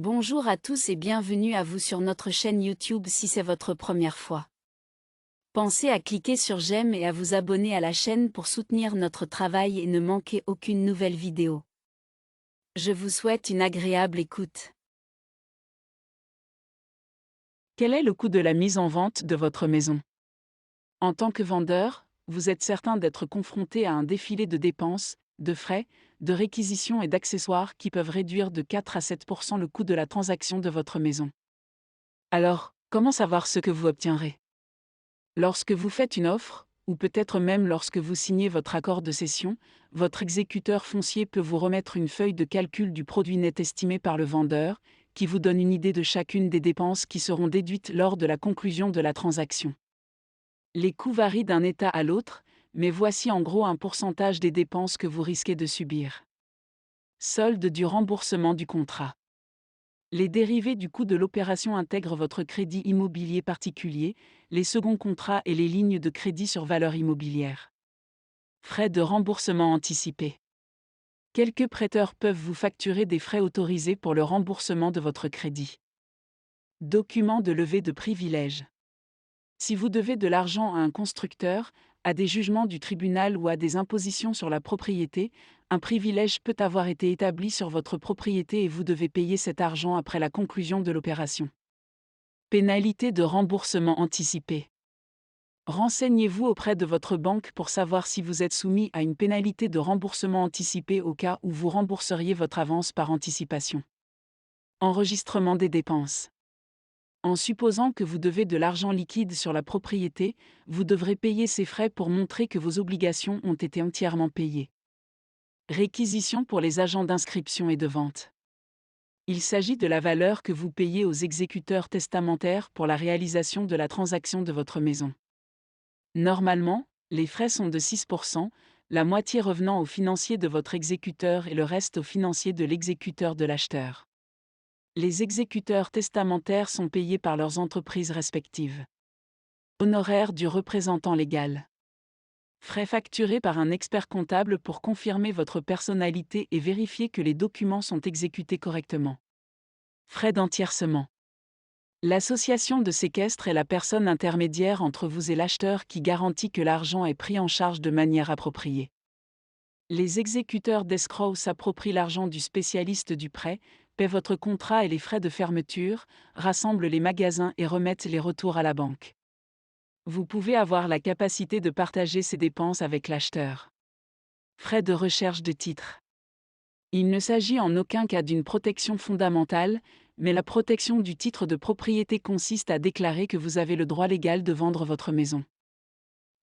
Bonjour à tous et bienvenue à vous sur notre chaîne YouTube si c'est votre première fois. Pensez à cliquer sur j'aime et à vous abonner à la chaîne pour soutenir notre travail et ne manquer aucune nouvelle vidéo. Je vous souhaite une agréable écoute. Quel est le coût de la mise en vente de votre maison? En tant que vendeur, vous êtes certain d'être confronté à un défilé de dépenses, de frais, de réquisitions et d'accessoires qui peuvent réduire de 4 à 7% le coût de la transaction de votre maison. Alors, comment savoir ce que vous obtiendrez? Lorsque vous faites une offre, ou peut-être même lorsque vous signez votre accord de cession, votre exécuteur foncier peut vous remettre une feuille de calcul du produit net estimé par le vendeur, qui vous donne une idée de chacune des dépenses qui seront déduites lors de la conclusion de la transaction. Les coûts varient d'un état à l'autre, mais voici en gros un pourcentage des dépenses que vous risquez de subir. Solde du remboursement du contrat. Les dérivés du coût de l'opération intègrent votre crédit immobilier particulier, les seconds contrats et les lignes de crédit sur valeur immobilière. Frais de remboursement anticipé. Quelques prêteurs peuvent vous facturer des frais autorisés pour le remboursement de votre crédit. Documents de levée de privilèges. Si vous devez de l'argent à un constructeur, à des jugements du tribunal ou à des impositions sur la propriété, un privilège peut avoir été établi sur votre propriété et vous devez payer cet argent après la conclusion de l'opération. Pénalité de remboursement anticipé. Renseignez-vous auprès de votre banque pour savoir si vous êtes soumis à une pénalité de remboursement anticipé au cas où vous rembourseriez votre avance par anticipation. Enregistrement des dépenses. En supposant que vous devez de l'argent liquide sur la propriété, vous devrez payer ces frais pour montrer que vos obligations ont été entièrement payées. Réquisition pour les agents d'inscription et de vente. Il s'agit de la valeur que vous payez aux exécuteurs testamentaires pour la réalisation de la transaction de votre maison. Normalement, les frais sont de 6%, la moitié revenant au financier de votre exécuteur et le reste au financier de l'exécuteur de l'acheteur. Les exécuteurs testamentaires sont payés par leurs entreprises respectives. Honoraires du représentant légal. Frais facturés par un expert comptable pour confirmer votre personnalité et vérifier que les documents sont exécutés correctement. Frais d'entiercement. L'association de séquestre est la personne intermédiaire entre vous et l'acheteur qui garantit que l'argent est pris en charge de manière appropriée. Les exécuteurs d'escroc s'approprient l'argent du spécialiste du prêt, paient votre contrat et les frais de fermeture, rassemblent les magasins et remettent les retours à la banque. Vous pouvez avoir la capacité de partager ces dépenses avec l'acheteur. Frais de recherche de titres. Il ne s'agit en aucun cas d'une protection fondamentale, mais la protection du titre de propriété consiste à déclarer que vous avez le droit légal de vendre votre maison.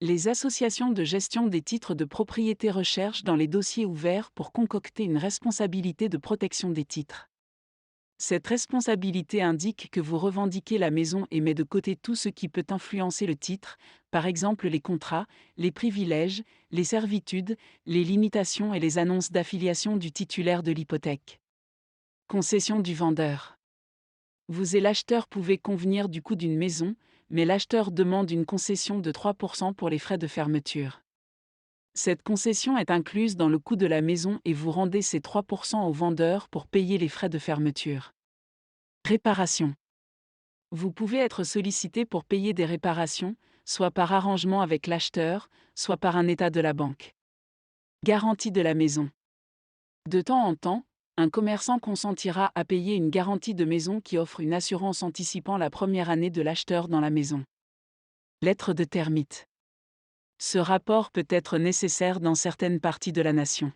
Les associations de gestion des titres de propriété recherchent dans les dossiers ouverts pour concocter une responsabilité de protection des titres. Cette responsabilité indique que vous revendiquez la maison et met de côté tout ce qui peut influencer le titre, par exemple les contrats, les privilèges, les servitudes, les limitations et les annonces d'affiliation du titulaire de l'hypothèque. Concession du vendeur. Vous et l'acheteur pouvez convenir du coût d'une maison, mais l'acheteur demande une concession de 3% pour les frais de fermeture. Cette concession est incluse dans le coût de la maison et vous rendez ces 3% au vendeur pour payer les frais de fermeture. Réparation. Vous pouvez être sollicité pour payer des réparations, soit par arrangement avec l'acheteur, soit par un état de la banque. Garantie de la maison. De temps en temps, un commerçant consentira à payer une garantie de maison qui offre une assurance anticipant la première année de l'acheteur dans la maison. Lettre de termite. Ce rapport peut être nécessaire dans certaines parties de la nation.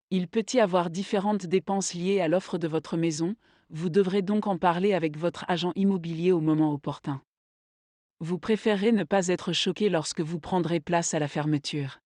Il peut y avoir différentes dépenses liées à l'offre de votre maison, vous devrez donc en parler avec votre agent immobilier au moment opportun. Vous préférez ne pas être choqué lorsque vous prendrez place à la fermeture.